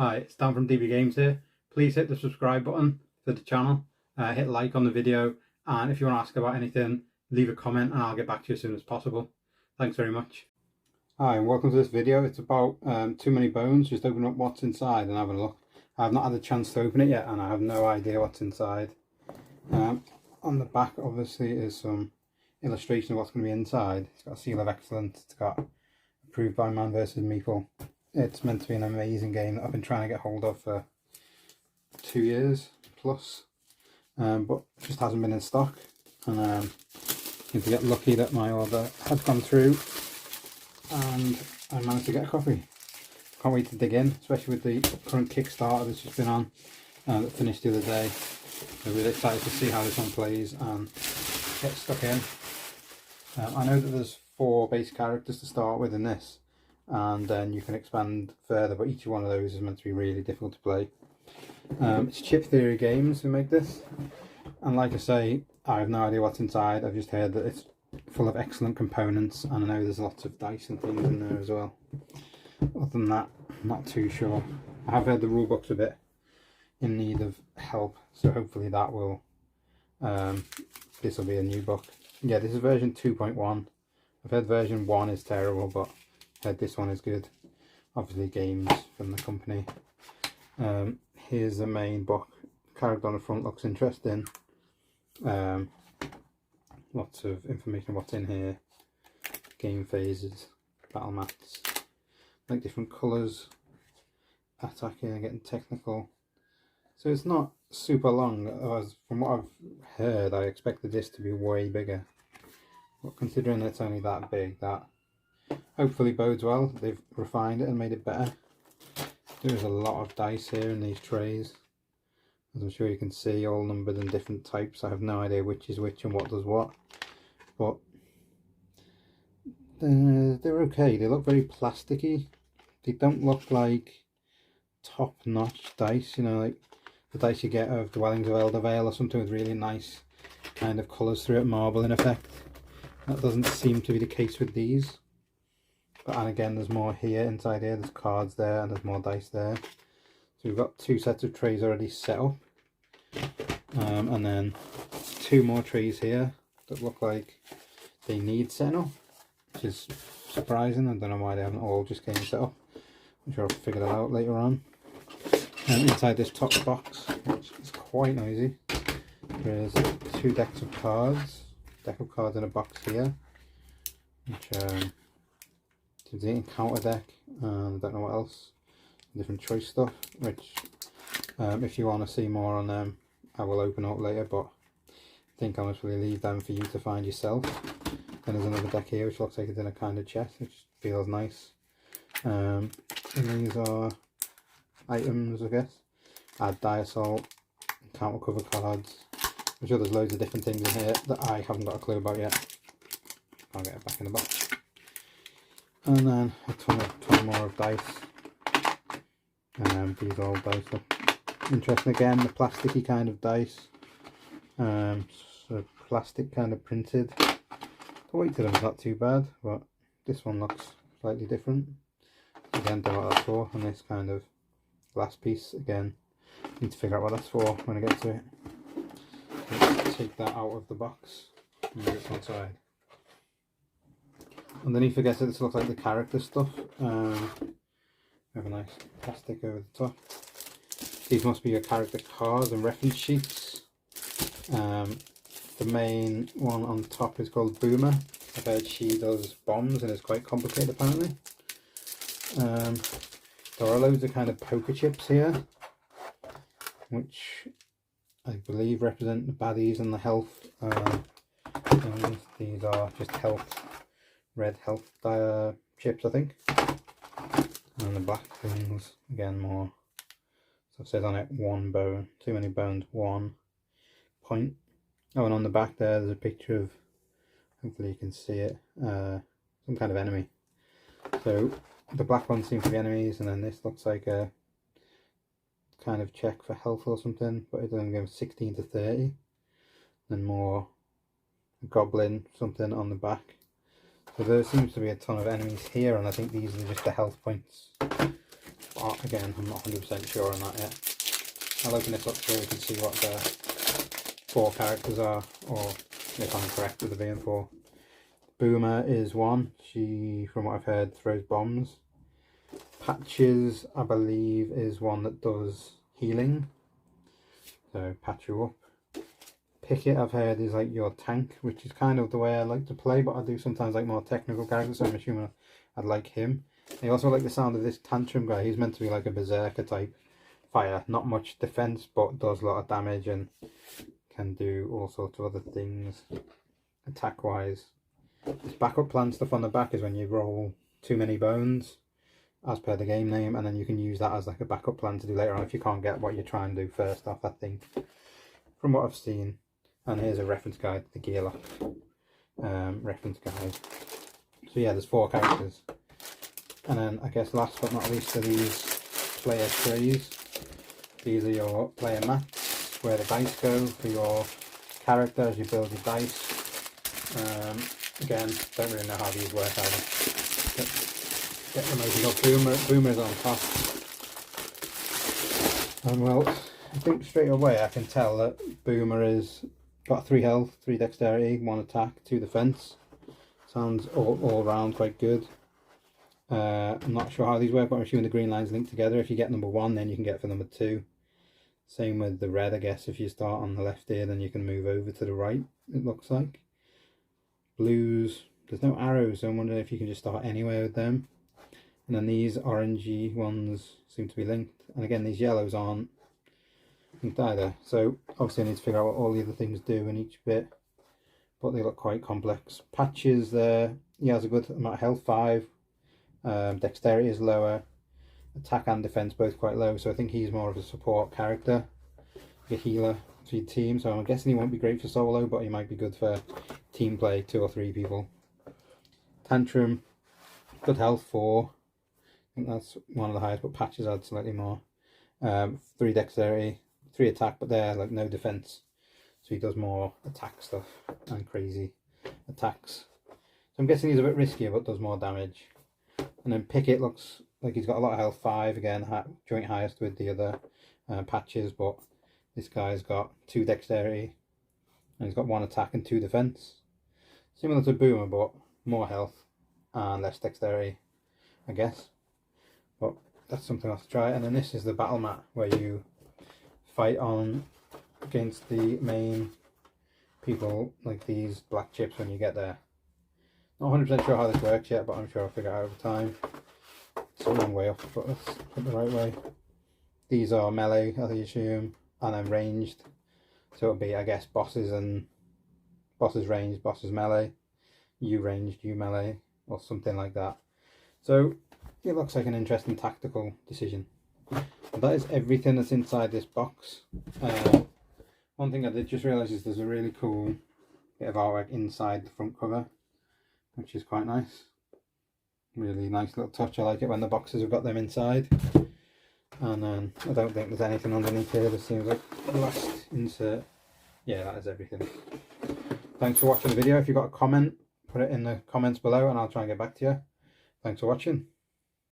Hi, it's Dan from DB Games here. Please hit the subscribe button to the channel, hit like on the video, and if you want to ask about anything, leave a comment and I'll get back to you as soon as possible. Thanks very much. Hi, and welcome to this video. It's about Too Many Bones, just opening up what's inside and having a look. I've not had a chance to open it yet and I have no idea what's inside. On the back obviously is some illustration of what's going to be inside. It's got a seal of excellence, it's got approved by Man vs Meeple. It's meant to be an amazing game that I've been trying to get hold of for 2 years plus, but just hasn't been in stock, and seem to get lucky that my order had gone through and I managed to get a copy. Can't wait to dig in, especially with the current Kickstarter that's just been on, that finished the other day. I'm really excited to see how this one plays and get stuck in. I know that there's 4 base characters to start with in this, and then you can expand further, but each one of those is meant to be really difficult to play. It's Chip Theory Games who make this, and like I say, I have no idea what's inside. I've just heard that it's full of excellent components, and I know there's lots of dice and things in there as well. Other than that, I'm not too sure. I have heard the rulebook's a bit in need of help, so hopefully that will, this will be a new book. Yeah, this is version 2.1. I've heard version 1 is terrible, but I heard this one is good. Obviously games from the company. Here's the main book. Character on the front looks interesting. Lots of information what's in here. Game phases, battle mats, like different colours, attacking and getting technical. So it's not super long. From what I've heard, I expected this to be way bigger. But considering it's only that big, that hopefully bodes well. They've refined it and made it better. There's a lot of dice here in these trays, as I'm sure you can see, all numbered in different types. I have no idea which is which and what does what, but they're okay. They look very plasticky. They don't look like top-notch dice, you know, like the dice you get of Dwellings of Eldervale or something with really nice kind of colours through it, marble in effect. That doesn't seem to be the case with these. And again, there's more here, inside here, there's cards there and there's more dice there. So we've got 2 sets of trays already set up. And then 2 more trays here that look like they need setting up, which is surprising. I don't know why they haven't all just came set up. I'm sure I'll figure that out later on. And inside this top box, which is quite noisy, there's 2 decks of cards. Deck of cards in a box here, which is the encounter deck, and I don't know what else, different choice stuff, which if you want to see more on them I will open up later, but I think I'll just really leave them for you to find yourself. Then there's another deck here which looks like it's in a kind of chest, which feels nice. And these are items, I guess. Add die assault, encounter cover cards. I'm sure there's loads of different things in here that I haven't got a clue about yet. I'll get it back in the box. And then a ton more of dice. These old dice look interesting again, the plasticky kind of dice. So plastic kind of printed. The weight to them is not too bad, but this one looks slightly different. Again, don't know what that's for. And this kind of glass piece, again, need to figure out what that's for when I get to it. Let's take that out of the box and move it inside. Underneath, I guess this looks like the character stuff. We have a nice plastic over the top. These must be your character cards and reference sheets. The main one on top is called Boomer. I've heard she does bombs and it's quite complicated apparently. There are loads of kind of poker chips here, which I believe represent the baddies and the health. These are just health, red health chips, I think. And the black things, again, more. So it says on it 1 bone, too many bones, 1 point. Oh, and on the back there's a picture of, hopefully you can see it, some kind of enemy. So the black ones seem to be enemies, and then this looks like a kind of check for health or something, but it doesn't go 16 to 30. Then more goblin something on the back. So there seems to be a ton of enemies here, and I think these are just the health points. But again, I'm not 100% sure on that yet. I'll open this up so we can see what the 4 characters are, or if I'm correct with the being 4. Boomer is one. She, from what I've heard, throws bombs. Patches, I believe, is one that does healing. So patch you up. Picket, I've heard, is like your tank, which is kind of the way I like to play, but I do sometimes like more technical characters, so I'm assuming I'd like him. I also like the sound of this Tantrum guy. He's meant to be like a berserker type fire. Not much defense, but does a lot of damage and can do all sorts of other things attack wise. This backup plan stuff on the back is when you roll too many bones, as per the game name, and then you can use that as like a backup plan to do later on if you can't get what you're trying to do first off, I think, from what I've seen. And here's a reference guide, the Gearlock reference guide. So yeah, there's 4 characters. And then I guess last but not least are these player trees. These are your player mats, where the dice go for your character as you build your dice. Again, don't really know how these work either. Get them opened up. Boomer's on top. And well, I think straight away I can tell that Boomer is got 3 health, 3 dexterity, 1 attack, 2 defense. Sounds all round quite good. I'm not sure how these work, but I'm assuming the green lines link together. If you get number 1, then you can get for number 2. Same with the red, I guess. If you start on the left here, then you can move over to the right, it looks like. Blues, there's no arrows, so I'm wondering if you can just start anywhere with them. And then these orangey ones seem to be linked. And again, these yellows aren't linked either. So obviously I need to figure out what all the other things do in each bit. But they look quite complex. Patches there, he has a good amount of health, 5. Dexterity is lower. Attack and defense both quite low. So I think he's more of a support character. A healer for your team. So I'm guessing he won't be great for solo, but he might be good for team play, 2 or 3 people. Tantrum, good health, 4. I think that's one of the highest, but Patches had slightly more. 3 dexterity, 3 attack, but they're like no defense. So he does more attack stuff and crazy attacks. So I'm guessing he's a bit riskier, but does more damage. And then Picket looks like he's got a lot of health, 5 again, joint highest with the other Patches, but this guy's got 2 dexterity and he's got 1 attack and 2 defense. Similar to Boomer, but more health and less dexterity, I guess. But that's something else to try. And then this is the battle mat where you fight on against the main people, like these black chips when you get there. Not 100% sure how this works yet, but I'm sure I'll figure it out over time. It's a long way up, but let's put it the right way. These are melee, I assume, and then ranged. So it'll be, I guess, bosses ranged, bosses melee, you ranged, you melee, or something like that. So it looks like an interesting tactical decision. And that is everything that's inside this box. One thing I did just realise is there's a really cool bit of artwork inside the front cover, which is quite nice. Really nice little touch. I like it when the boxes have got them inside. And then I don't think there's anything underneath here. This seems like the last insert. Yeah, that is everything. Thanks for watching the video. If you've got a comment, put it in the comments below and I'll try and get back to you. Thanks for watching.